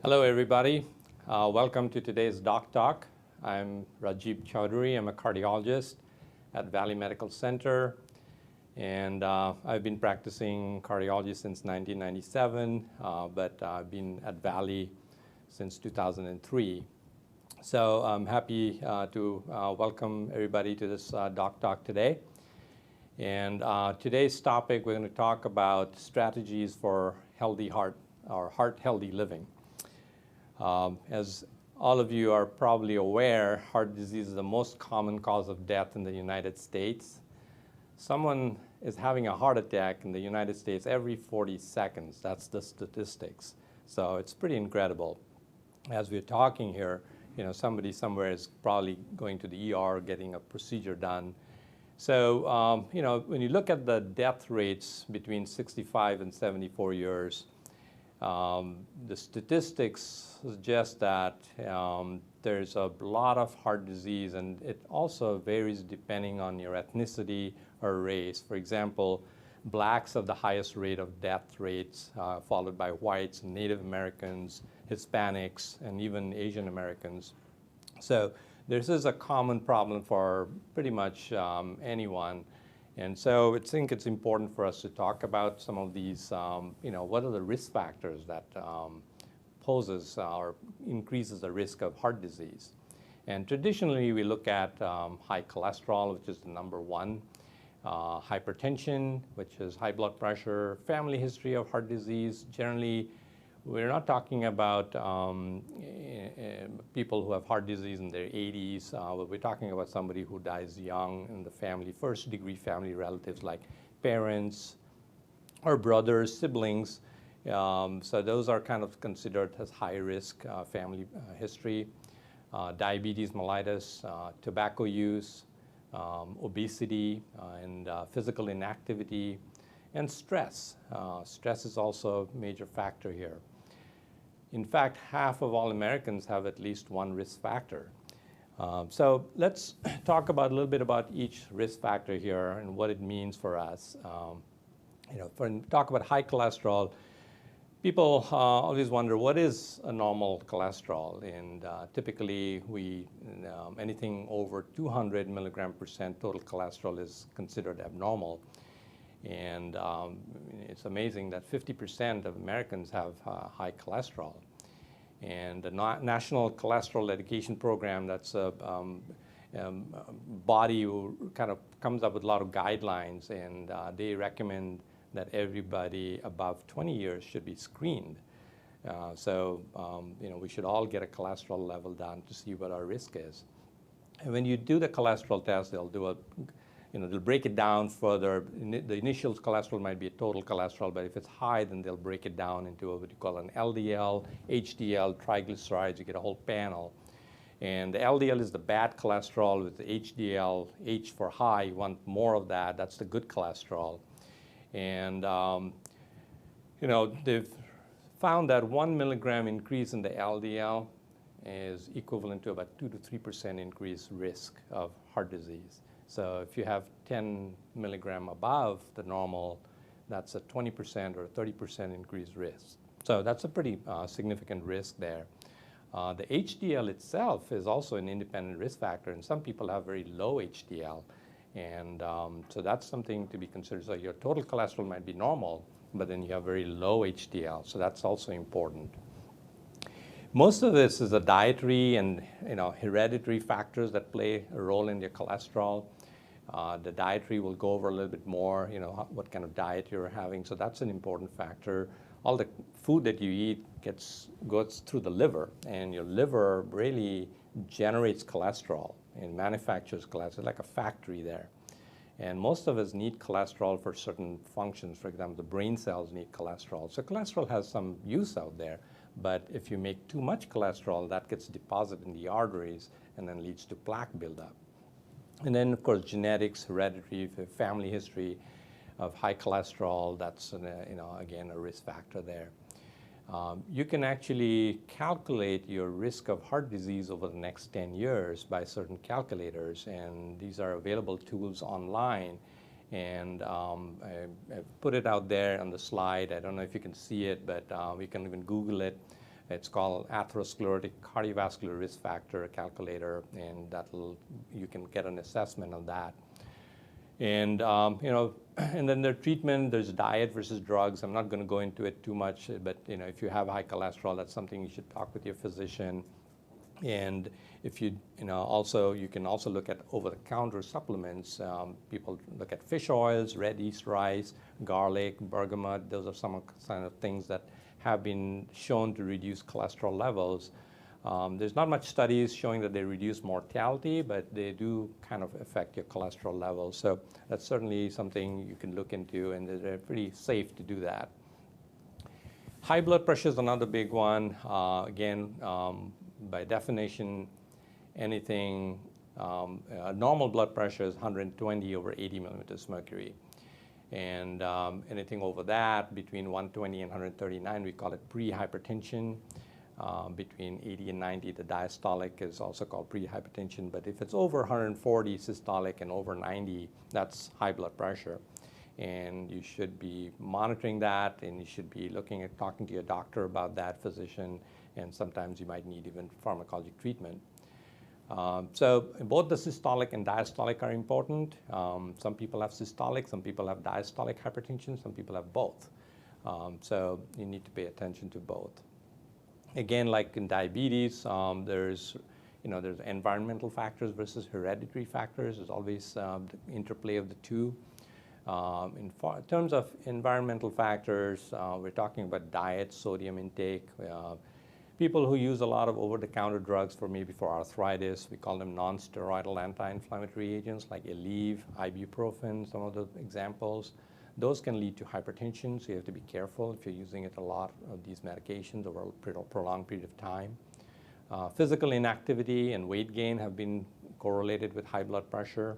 Hello, everybody. Welcome to today's DocTalk. I'm Rajib Choudhury. I'm a cardiologist at Valley Medical Center, and I've been practicing cardiology since 1997, but I've been at Valley since 2003. So I'm happy to welcome everybody to this DocTalk today. And today's topic, we're going to talk about strategies for healthy heart or heart-healthy living. As all of you are probably aware, heart disease is the most common cause of death in the United States. Someone is having a heart attack in the United States every 40 seconds. That's the statistics. So it's pretty incredible. As we're talking here, somebody somewhere is probably going to the ER, getting a procedure done. So, when you look at the death rates between 65 and 74 years, the statistics suggest that there's a lot of heart disease, and it also varies depending on your ethnicity or race. For example, blacks have the highest rate of death rates, followed by whites, Native Americans, Hispanics, and even Asian Americans. So this is a common problem for pretty much anyone. And so I think it's important for us to talk about some of these, what are the risk factors that poses or increases the risk of heart disease. And traditionally, we look at high cholesterol, which is the number one, hypertension, which is high blood pressure, family history of heart disease. Generally, we're not talking about people who have heart disease in their 80s. But we're talking about somebody who dies young in the family, first-degree family relatives like parents or brothers, siblings. So those are kind of considered as high-risk family history. Diabetes mellitus, tobacco use, obesity, and physical inactivity, and stress. Stress is also a major factor here. In fact, half of all Americans have at least one risk factor. So let's talk about a little bit about each risk factor here and what it means for us. Talk about high cholesterol, people always wonder what is a normal cholesterol, and typically anything over 200 milligram percent total cholesterol is considered abnormal. And it's amazing that 50% of Americans have high cholesterol. And the National Cholesterol Education Program, that's a body who kind of comes up with a lot of guidelines, and they recommend that everybody above 20 years should be screened. We should all get a cholesterol level done to see what our risk is. And when you do the cholesterol test, they'll do they'll break it down further. The initial cholesterol might be a total cholesterol, but if it's high, then they'll break it down into what you call an LDL, HDL, triglycerides. You get a whole panel. And the LDL is the bad cholesterol, with the HDL, H for high, you want more of that. That's the good cholesterol. And, they've found that 1 milligram increase in the LDL is equivalent to about 2 to 3% increased risk of heart disease. So if you have 10 milligram above the normal, that's a 20% or 30% increased risk. So that's a pretty significant risk there. The HDL itself is also an independent risk factor, and some people have very low HDL. And so that's something to be considered. So your total cholesterol might be normal, but then you have very low HDL. So that's also important. Most of this is the dietary and hereditary factors that play a role in your cholesterol. The dietary will go over a little bit more, what kind of diet you're having. So that's an important factor. All the food that you eat goes through the liver, and your liver really generates cholesterol and manufactures cholesterol, like a factory there. And most of us need cholesterol for certain functions. For example, the brain cells need cholesterol. So cholesterol has some use out there. But if you make too much cholesterol, that gets deposited in the arteries and then leads to plaque buildup. And then, of course, genetics, hereditary, family history of high cholesterol, that's, again, a risk factor there. You can actually calculate your risk of heart disease over the next 10 years by certain calculators, and these are available tools online. And I put it out there on the slide. I don't know if you can see it, but we can even Google it. It's called atherosclerotic cardiovascular risk factor calculator, and you can get an assessment of that. And and then the treatment, there's diet versus drugs. I'm not going to go into it too much, but if you have high cholesterol, that's something you should talk with your physician. And if you can also look at over-the-counter supplements. People look at fish oils, red yeast rice, garlic, bergamot. Those are some kind of things that have been shown to reduce cholesterol levels. There's not much studies showing that they reduce mortality, but they do kind of affect your cholesterol levels. So that's certainly something you can look into, and they're pretty safe to do that. High blood pressure is another big one. Again, by definition, anything, normal blood pressure is 120 over 80 millimeters mercury. And anything over that, between 120 and 139, we call it pre-hypertension. Between 80 and 90, the diastolic is also called pre-hypertension. But if it's over 140 systolic and over 90, that's high blood pressure. And you should be monitoring that, and you should be talking to your doctor about that, physician, and sometimes you might need even pharmacologic treatment. So both the systolic and diastolic are important. Some people have systolic, some people have diastolic hypertension, some people have both. So you need to pay attention to both. Again, like in diabetes, there's environmental factors versus hereditary factors. There's always the interplay of the two. In terms of environmental factors, we're talking about diet, sodium intake. People who use a lot of over-the-counter drugs for arthritis, we call them non-steroidal anti-inflammatory agents like Aleve, ibuprofen, some of the examples. Those can lead to hypertension, so you have to be careful if you're using it a lot of these medications over a prolonged period of time. Physical inactivity and weight gain have been correlated with high blood pressure.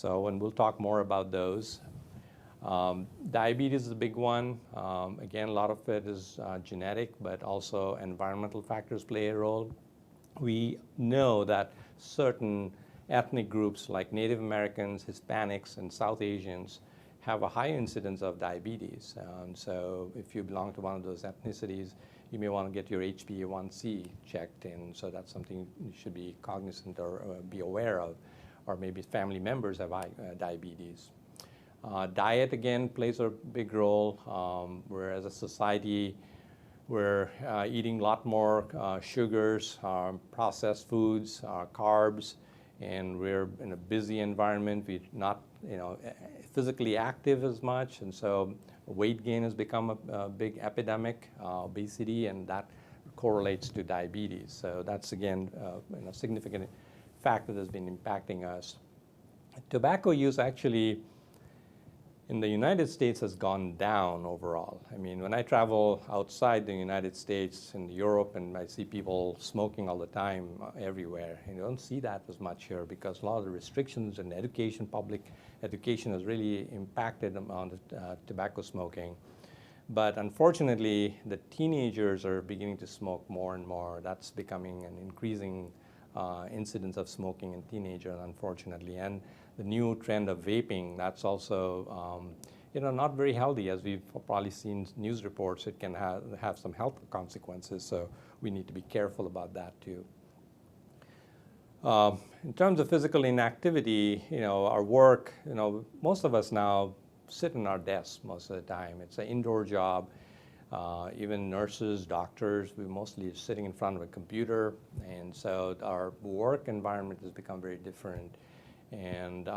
And we'll talk more about those. Diabetes is a big one. Again, a lot of it is genetic, but also environmental factors play a role. We know that certain ethnic groups like Native Americans, Hispanics, and South Asians have a high incidence of diabetes. So if you belong to one of those ethnicities, you may want to get your HbA1c checked, and so that's something you should be cognizant or be aware of, or maybe family members have diabetes. Diet, again, plays a big role. We're, as a society, we're eating a lot more sugars, processed foods, carbs, and we're in a busy environment. We're not physically active as much, and so weight gain has become a big epidemic, obesity, and that correlates to diabetes. So that's, again, a significant factor that's been impacting us. Tobacco use actually in the United States has gone down overall. I mean, when I travel outside the United States and Europe, and I see people smoking all the time everywhere, and you don't see that as much here because a lot of the restrictions and education, public education, has really impacted on the tobacco smoking. But unfortunately, the teenagers are beginning to smoke more and more. That's becoming an increasing incidence of smoking in teenagers, unfortunately. And the new trend of vaping, that's also not very healthy. As we've probably seen news reports, it can have some health consequences, so we need to be careful about that too. In terms of physical inactivity, our work, most of us now sit in our desks most of the time. It's an indoor job. Even nurses, doctors, we mostly are sitting in front of a computer, and so our work environment has become very different. And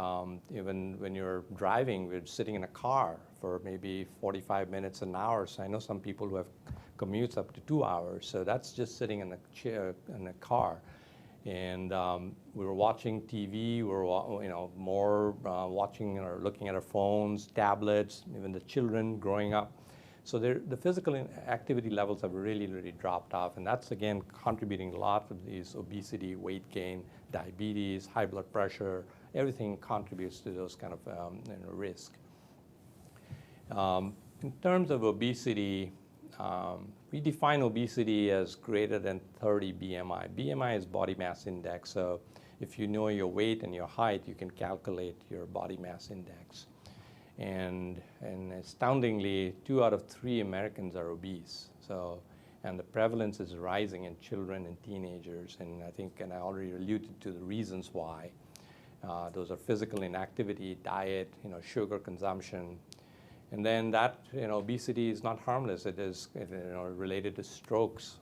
even when you're driving, we're sitting in a car for maybe 45 minutes, an hour. So I know some people who have commutes up to 2 hours. So that's just sitting in a chair in a car. And we were watching TV. We were, more watching or looking at our phones, tablets, even the children growing up. So the physical activity levels have really, really dropped off, and that's, again, contributing a lot of these obesity, weight gain, diabetes, high blood pressure. Everything contributes to those kind of risk. In terms of obesity, we define obesity as greater than 30 BMI. BMI is body mass index, so if you know your weight and your height, you can calculate your body mass index. And astoundingly, 2 out of 3 Americans are obese. So and the prevalence is rising in children and teenagers. And I think, and I already alluded to the reasons why. Those are physical inactivity, diet, sugar consumption. And then that, obesity is not harmless. It is related to strokes,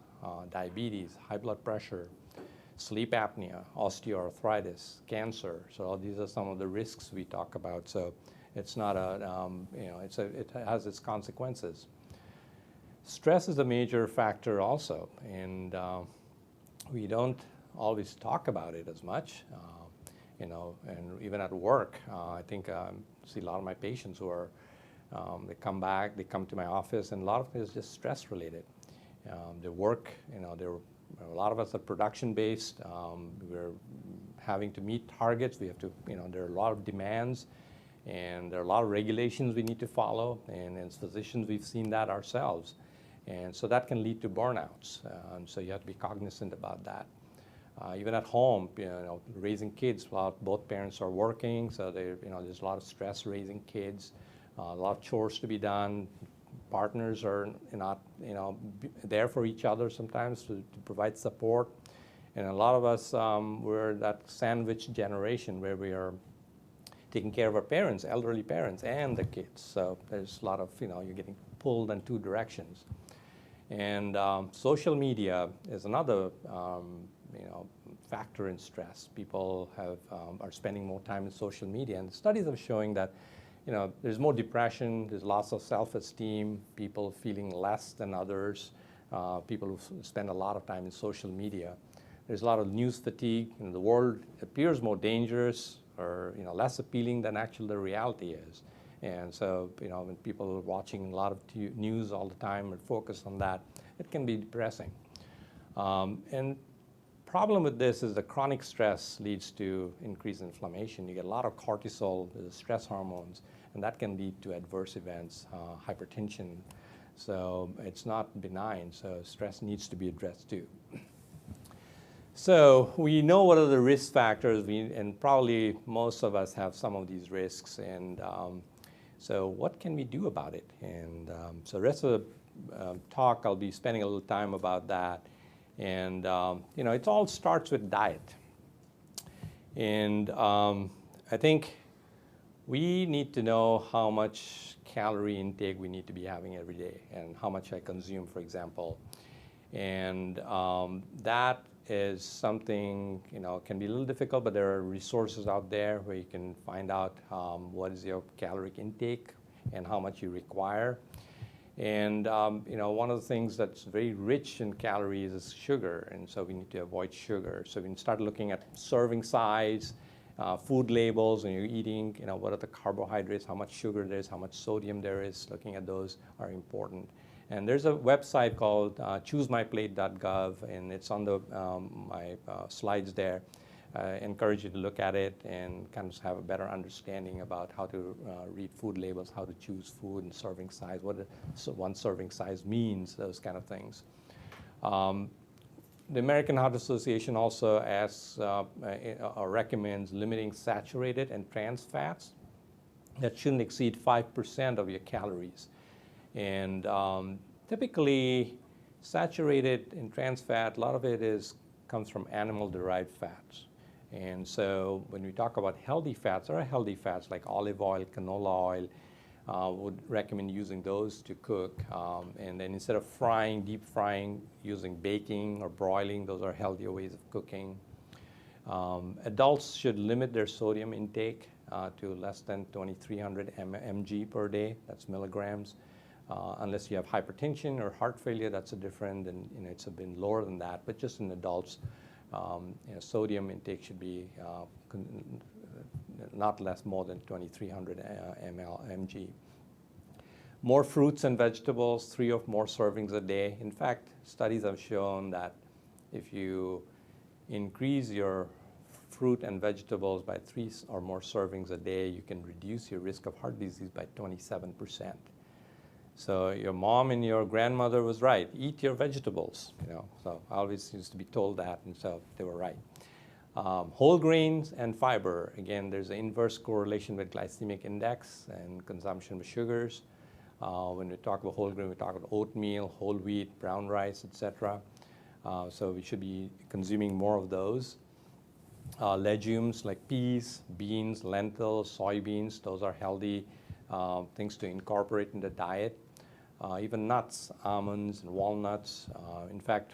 diabetes, high blood pressure, sleep apnea, osteoarthritis, cancer. So all these are some of the risks we talk about. So it's not it has its consequences. Stress is a major factor also, and we don't always talk about it as much. And even at work, I think I see a lot of my patients who are, they come to my office, and a lot of it is just stress related. Their work, a lot of us are production based. We're having to meet targets. We have to, there are a lot of demands, and there are a lot of regulations we need to follow. And as physicians, we've seen that ourselves. And so that can lead to burnouts. So you have to be cognizant about that. Even at home, raising kids, both parents are working, so there's a lot of stress raising kids, a lot of chores to be done. Partners are not, there for each other sometimes to provide support. And a lot of us, we're that sandwich generation where we are taking care of our parents, elderly parents, and the kids. So there's a lot of, you're getting pulled in two directions. And social media is another, factor in stress. People are spending more time in social media, and studies are showing that, there's more depression, there's loss of self-esteem, people feeling less than others, people who spend a lot of time in social media. There's a lot of news fatigue, and the world appears more dangerous or less appealing than actually the reality is. And so, when people are watching a lot of news all the time and focus on that, it can be depressing. And problem with this is the chronic stress leads to increased inflammation. You get a lot of cortisol, the stress hormones, and that can lead to adverse events, hypertension. So it's not benign, so stress needs to be addressed too. So we know what are the risk factors, and probably most of us have some of these risks, and so what can we do about it? And so the rest of the talk, I'll be spending a little time about that. And it all starts with diet. And I think we need to know how much calorie intake we need to be having every day and how much I consume, for example. And that is something, can be a little difficult, but there are resources out there where you can find out what is your caloric intake and how much you require. And one of the things that's very rich in calories is sugar, and so we need to avoid sugar. So we can start looking at serving size, food labels when you're eating, what are the carbohydrates, how much sugar there is, how much sodium there is. Looking at those are important. And there's a website called choosemyplate.gov, and it's on the my slides there. I encourage you to look at it and kind of have a better understanding about how to read food labels, how to choose food and serving size, what one serving size means, those kind of things. The American Heart Association also asks or recommends limiting saturated and trans fats that shouldn't exceed 5% of your calories. And typically, saturated and trans fat, a lot of it comes from animal-derived fats. And so when we talk about healthy fats, there are healthy fats like olive oil, canola oil, would recommend using those to cook. And then instead of frying, deep frying, using baking or broiling, those are healthier ways of cooking. Adults should limit their sodium intake to less than 2,300 mg per day, that's milligrams. Unless you have hypertension or heart failure, that's a different, and it's been lower than that. But just in adults, sodium intake should be not more than 2,300 mg. More fruits and vegetables, 3 or more servings a day. In fact, studies have shown that if you increase your fruit and vegetables by 3 or more servings a day, you can reduce your risk of heart disease by 27%. So your mom and your grandmother was right. Eat your vegetables, So I always used to be told that, and so they were right. Whole grains and fiber. Again, there's an inverse correlation with glycemic index and consumption of sugars. When we talk about whole grain, we talk about oatmeal, whole wheat, brown rice, etc. So we should be consuming more of those. Legumes like peas, beans, lentils, soybeans, those are healthy things to incorporate in the diet. Even nuts, almonds, and walnuts. In fact,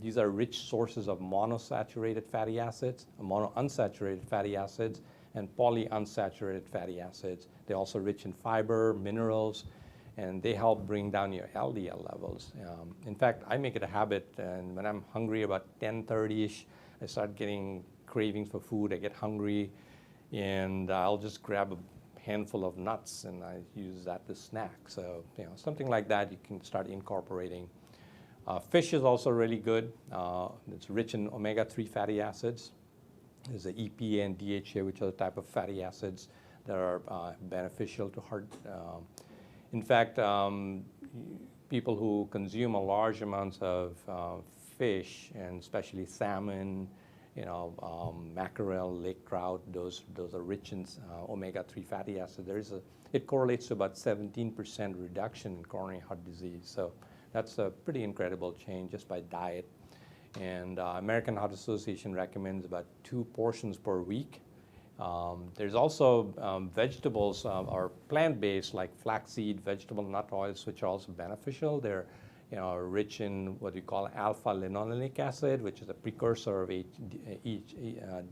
these are rich sources of monounsaturated fatty acids, monounsaturated fatty acids, and polyunsaturated fatty acids. They're also rich in fiber, minerals, and they help bring down your LDL levels. In fact, I make it a habit, and when I'm hungry about 10:30ish, I start getting cravings for food. I get hungry, and I'll just grab a handful of nuts, and I use that to snack. So, something like that you can start incorporating. Fish is also really good. It's rich in omega-3 fatty acids. There's the EPA and DHA, which are the type of fatty acids that are beneficial to heart. In fact, people who consume a large amounts of fish, and especially salmon, mackerel, lake trout, those are rich in omega-3 fatty acids. It correlates to about 17% reduction in coronary heart disease. So that's a pretty incredible change just by diet. And American Heart Association recommends about 2 portions per week. There's also vegetables or plant-based like flaxseed, vegetable nut oils, which are also beneficial. They're rich in what we call alpha-linolenic acid, which is a precursor of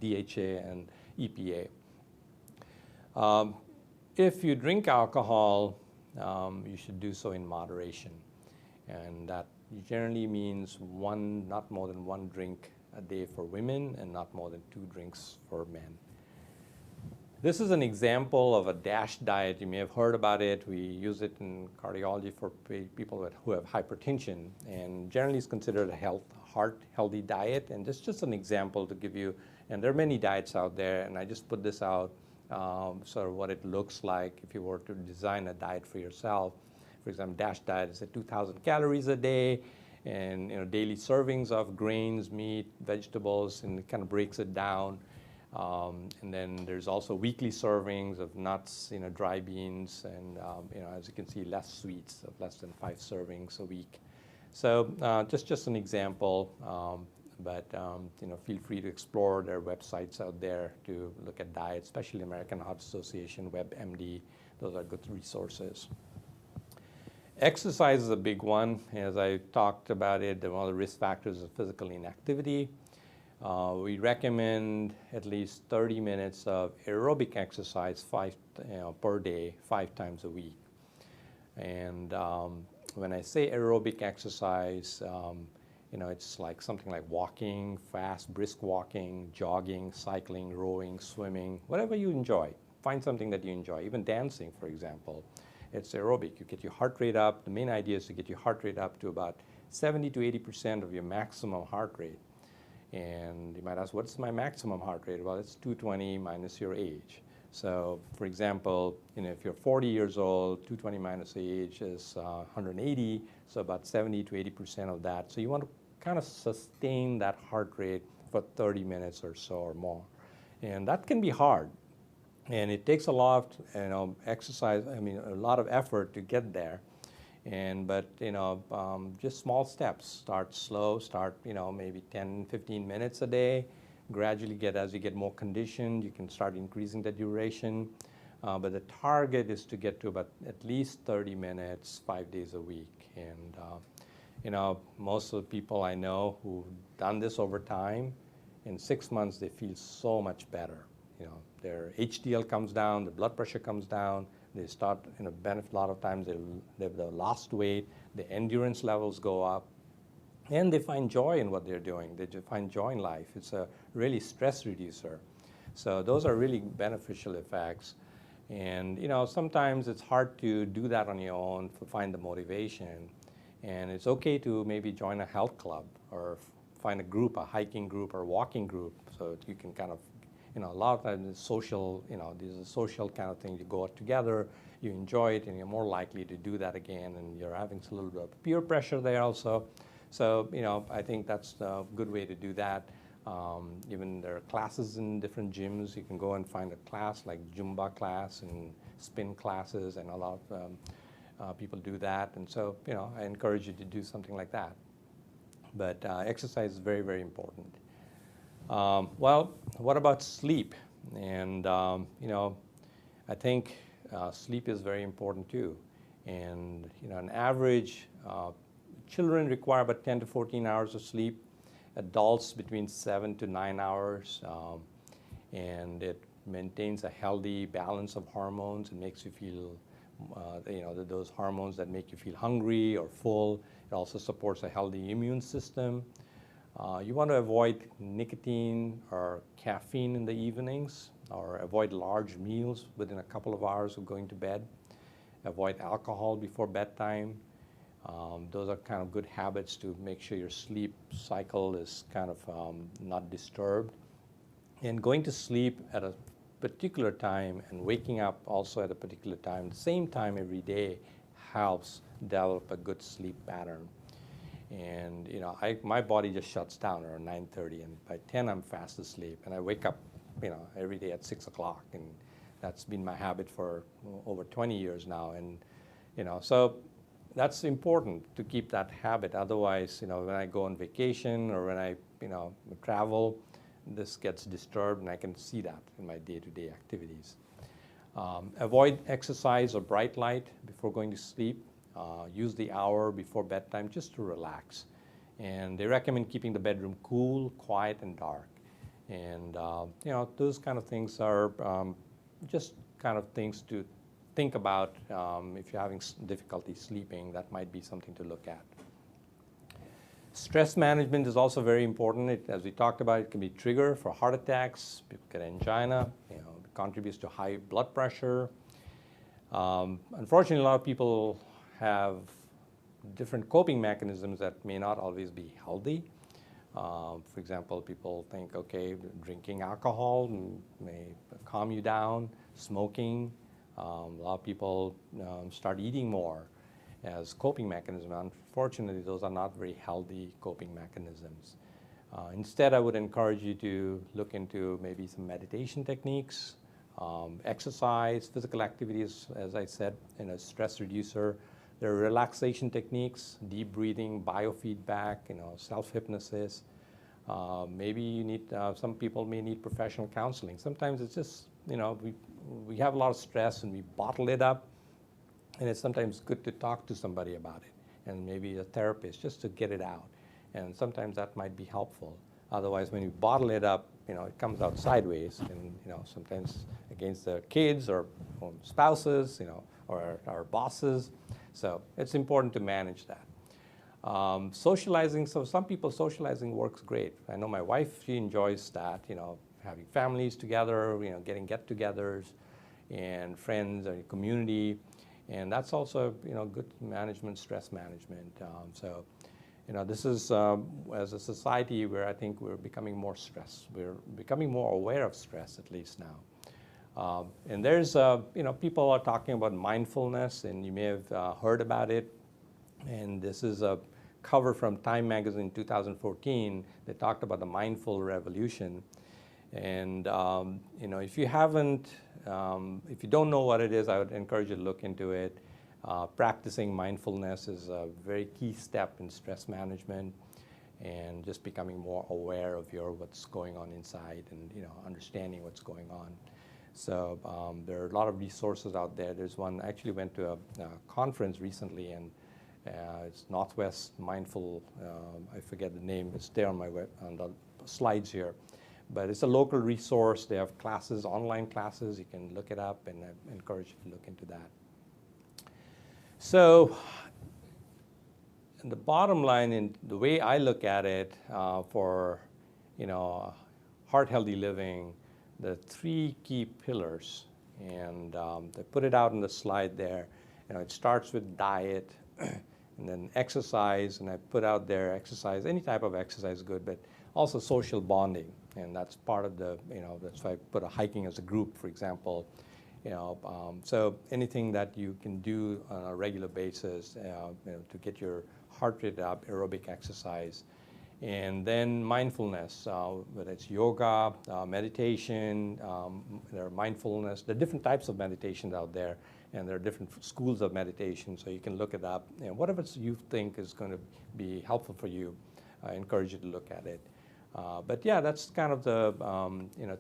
DHA and EPA. If you drink alcohol, you should do so in moderation. And that generally means not more than 1 drink a day for women and not more than 2 drinks for men. This is an example of a DASH diet. You may have heard about it. We use it in cardiology for people who have hypertension, and generally is considered a heart-healthy diet. And this is just an example to give you, and there are many diets out there, and I just put this out sort of what it looks like if you were to design a diet for yourself. For example, DASH diet is at 2,000 calories a day, and daily servings of grains, meat, vegetables, and it kind of breaks it down. And then there's also weekly servings of nuts, dry beans, and as you can see, less sweets, of less than 5 servings a week. So just an example, but feel free to explore their websites out there to look at diet, especially American Heart Association, WebMD. Those are good resources. Exercise is a big one. As I talked about it, one of the risk factors is physical inactivity. We recommend at least 30 minutes of aerobic exercise per day, 5 times a week. And when I say aerobic exercise, it's like something like walking, fast, brisk walking, jogging, cycling, rowing, swimming, whatever you enjoy. Find something that you enjoy, even dancing, for example. It's aerobic. You get your heart rate up. The main idea is to get your heart rate up to about 70 to 80% of your maximum heart rate. And you might ask, what's my maximum heart rate? Well, it's 220 minus your age. So, for example, if you're 40 years old, 220 minus age is 180, so about 70 to 80% of that. So you want to kind of sustain that heart rate for 30 minutes or so or more. And that can be hard. And it takes a lot of exercise, a lot of effort to get there. But just small steps. Start slow, maybe 10, 15 minutes a day. Gradually as you get more conditioned, you can start increasing the duration. But the target is to get to about at least 30 minutes, 5 days a week. And most of the people I know who've done this over time, in 6 months they feel so much better. Their HDL comes down, the blood pressure comes down. They start, benefit a lot of times. They've lost weight. The endurance levels go up, and they find joy in what they're doing. They find joy in life. It's a really stress reducer. So those are really beneficial effects. And sometimes it's hard to do that on your own to find the motivation. And it's okay to maybe join a health club or find a group, a hiking group or walking group, so you can kind of. A lot of times it's social, this is a social kind of thing. You go out together, you enjoy it, and you're more likely to do that again, and you're having a little bit of peer pressure there also. So, I think that's a good way to do that. Even there are classes in different gyms. You can go and find a class like Zumba class and spin classes and a lot of people do that, and so I encourage you to do something like that. But exercise is very, very important. Well, what about sleep? And I think sleep is very important too. And on average, children require about 10 to 14 hours of sleep. Adults between 7 to 9 hours, and it maintains a healthy balance of hormones. It makes you feel, those hormones that make you feel hungry or full. It also supports a healthy immune system. You want to avoid nicotine or caffeine in the evenings, or avoid large meals within a couple of hours of going to bed. Avoid alcohol before bedtime. Those are kind of good habits to make sure your sleep cycle is kind of not disturbed. And going to sleep at a particular time and waking up also at a particular time, the same time every day, helps develop a good sleep pattern. And my body just shuts down around 9:30, and by 10 I'm fast asleep, and I wake up every day at 6 o'clock, and that's been my habit for over 20 years now. And so that's important to keep that habit. Otherwise, when I go on vacation or when I travel, this gets disturbed, and I can see that in my day-to-day activities. Avoid exercise or bright light before going to sleep. Use the hour before bedtime just to relax. And they recommend keeping the bedroom cool, quiet, and dark. And those kind of things are just kind of things to think about. If you're having difficulty sleeping, that might be something to look at. Stress management is also very important. As we talked about, it can be a trigger for heart attacks, people get angina, it contributes to high blood pressure. Unfortunately, a lot of people have different coping mechanisms that may not always be healthy. For example, people think, okay, drinking alcohol may calm you down, smoking. A lot of people start eating more as coping mechanisms. Unfortunately, those are not very healthy coping mechanisms. Instead, I would encourage you to look into maybe some meditation techniques, exercise, physical activities, as I said, a stress reducer. There are relaxation techniques, deep breathing, biofeedback, self-hypnosis. Maybe you need, some people may need professional counseling. Sometimes it's just, we have a lot of stress and we bottle it up, and it's sometimes good to talk to somebody about it, and maybe a therapist, just to get it out. And sometimes that might be helpful. Otherwise, when you bottle it up, it comes out sideways, and sometimes against the kids or spouses, or our bosses. So it's important to manage that. Socializing, so some people, socializing works great. I know my wife, she enjoys that, having families together, getting get-togethers and friends or community. And that's also, good management, stress management. This is, as a society where I think we're becoming more stressed. We're becoming more aware of stress, at least now. And there's, people are talking about mindfulness, and you may have heard about it. And this is a cover from Time magazine 2014. They talked about the mindful revolution. And, if you haven't, if you don't know what it is, I would encourage you to look into it. Practicing mindfulness is a very key step in stress management, and just becoming more aware of what's going on inside, and understanding what's going on. So there are a lot of resources out there. There's one, I actually went to a conference recently, and it's Northwest Mindful, I forget the name, it's there on on the slides here. But it's a local resource. They have classes, online classes. You can look it up, and I encourage you to look into that. So the bottom line, in the way I look at it, for heart-healthy living, the three key pillars, and they put it out on the slide there. It starts with diet, and then exercise, and I put out there exercise. Any type of exercise is good, but also social bonding, and that's part of the, that's why I put a hiking as a group, for example. So anything that you can do on a regular basis, to get your heart rate up, aerobic exercise. And then mindfulness, whether it's yoga, meditation, there are mindfulness, there are different types of meditations out there. and there are different schools of meditation, so you can look it up. And whatever you think is going to be helpful for you, I encourage you to look at it. But yeah, that's kind of the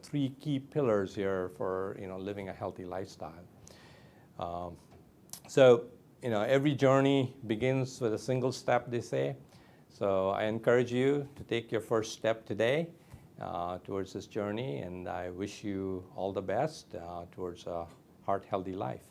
3 key pillars here for living a healthy lifestyle. So every journey begins with a single step, they say. So I encourage you to take your first step today towards this journey, and I wish you all the best towards a heart-healthy life.